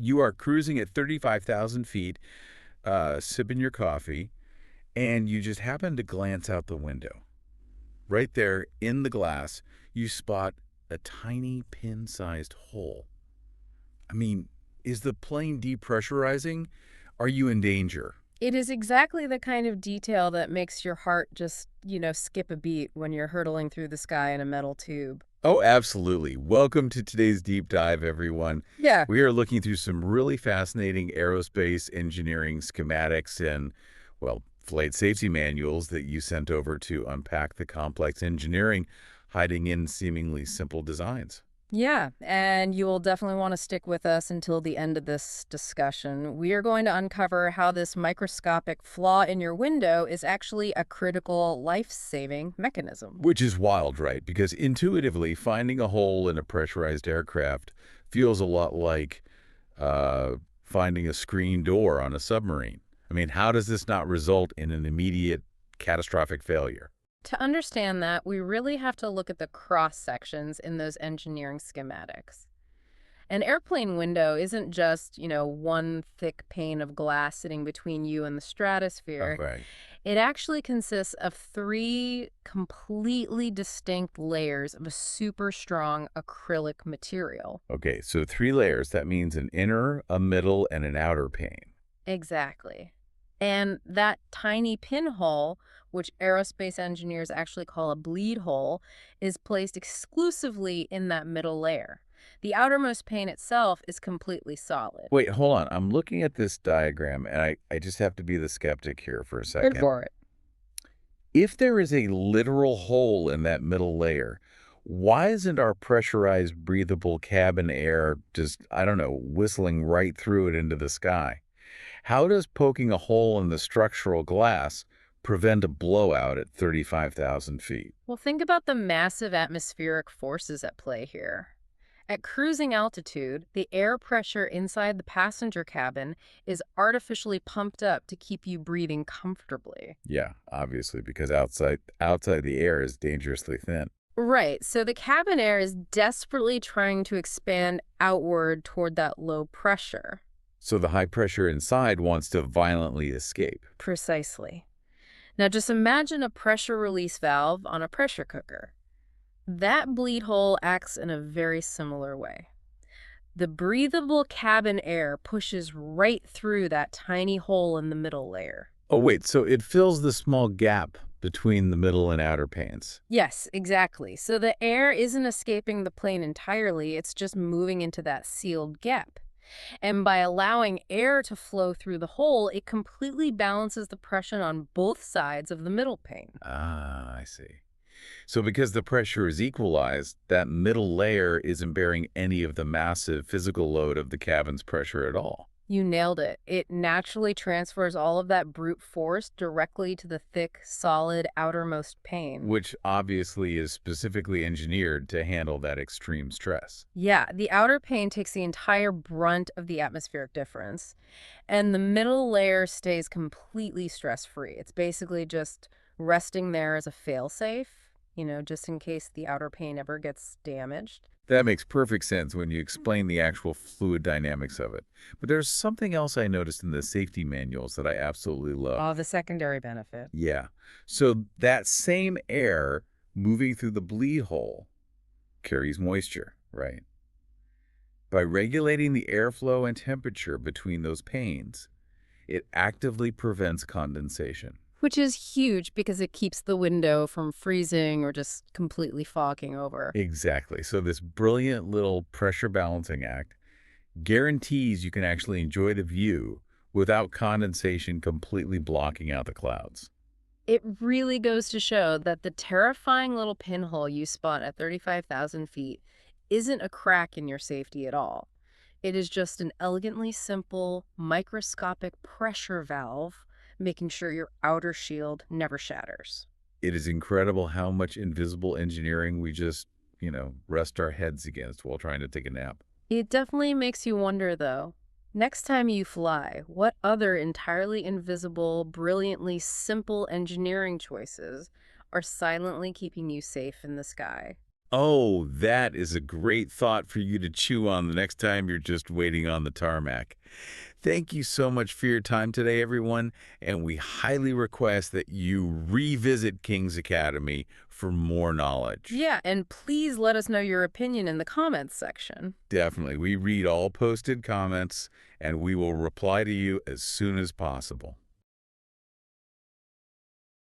You are cruising at 35,000 feet, sipping your coffee, and you just happen to glance out the window. Right there in the glass, you spot a tiny pin-sized hole. I mean, is the plane depressurizing? Are you in danger? It is exactly the kind of detail that makes your heart just, skip a beat when you're hurtling through the sky in a metal tube. Oh, absolutely. Welcome to today's deep dive, everyone. Yeah. We are looking through some really fascinating aerospace engineering schematics and, well, flight safety manuals that you sent over to unpack the complex engineering hiding in seemingly simple designs. Yeah, and you will definitely want to stick with us until the end of this discussion. We are going to uncover how this microscopic flaw in your window is actually a critical life-saving mechanism. Which is wild, right? Because intuitively, finding a hole in a pressurized aircraft feels a lot like finding a screen door on a submarine. I mean, how does this not result in an immediate catastrophic failure? To understand that, we really have to look at the cross sections in those engineering schematics. An airplane window isn't just, one thick pane of glass sitting between you and the stratosphere. Okay. It actually consists of three completely distinct layers of a super strong acrylic material. Okay, so three layers. That means an inner, a middle, and an outer pane. Exactly. And that tiny pinhole, which aerospace engineers actually call a bleed hole, is placed exclusively in that middle layer. The outermost pane itself is completely solid. Wait, hold on. I'm looking at this diagram, and I just have to be the skeptic here for a Good second. for it. If there is a literal hole in that middle layer, why isn't our pressurized, breathable cabin air just, I don't know, whistling right through it into the sky? How does poking a hole in the structural glass prevent a blowout at 35,000 feet? Well, think about the massive atmospheric forces at play here. At cruising altitude, the air pressure inside the passenger cabin is artificially pumped up to keep you breathing comfortably. Yeah, obviously, because outside the air is dangerously thin. Right, so the cabin air is desperately trying to expand outward toward that low pressure. So the high pressure inside wants to violently escape. Precisely. Now just imagine a pressure release valve on a pressure cooker. That bleed hole acts in a very similar way. The breathable cabin air pushes right through that tiny hole in the middle layer. Oh, wait, so it fills the small gap between the middle and outer panes. Yes, exactly. So the air isn't escaping the plane entirely, it's just moving into that sealed gap. And by allowing air to flow through the hole, it completely balances the pressure on both sides of the middle pane. Ah, I see. So because the pressure is equalized, that middle layer isn't bearing any of the massive physical load of the cabin's pressure at all. You nailed it. It naturally transfers all of that brute force directly to the thick, solid outermost pane. Which obviously is specifically engineered to handle that extreme stress. Yeah, the outer pane takes the entire brunt of the atmospheric difference, and the middle layer stays completely stress-free. It's basically just resting there as a fail-safe, just in case the outer pane ever gets damaged. That makes perfect sense when you explain the actual fluid dynamics of it. But there's something else I noticed in the safety manuals that I absolutely love. Oh, the secondary benefit. Yeah. So that same air moving through the bleed hole carries moisture, right? By regulating the airflow and temperature between those panes, it actively prevents condensation. Which is huge because it keeps the window from freezing or just completely fogging over. Exactly. So this brilliant little pressure balancing act guarantees you can actually enjoy the view without condensation completely blocking out the clouds. It really goes to show that the terrifying little pinhole you spot at 35,000 feet isn't a crack in your safety at all. It is just an elegantly simple, microscopic pressure valve, making sure your outer shield never shatters. It is incredible how much invisible engineering we just, rest our heads against while trying to take a nap. It definitely makes you wonder, though. Next time you fly, what other entirely invisible, brilliantly simple engineering choices are silently keeping you safe in the sky? Oh, that is a great thought for you to chew on the next time you're just waiting on the tarmac. Thank you so much for your time today, everyone, and we highly request that you revisit King's Academy for more knowledge. Yeah, and please let us know your opinion in the comments section. Definitely. We read all posted comments, and we will reply to you as soon as possible.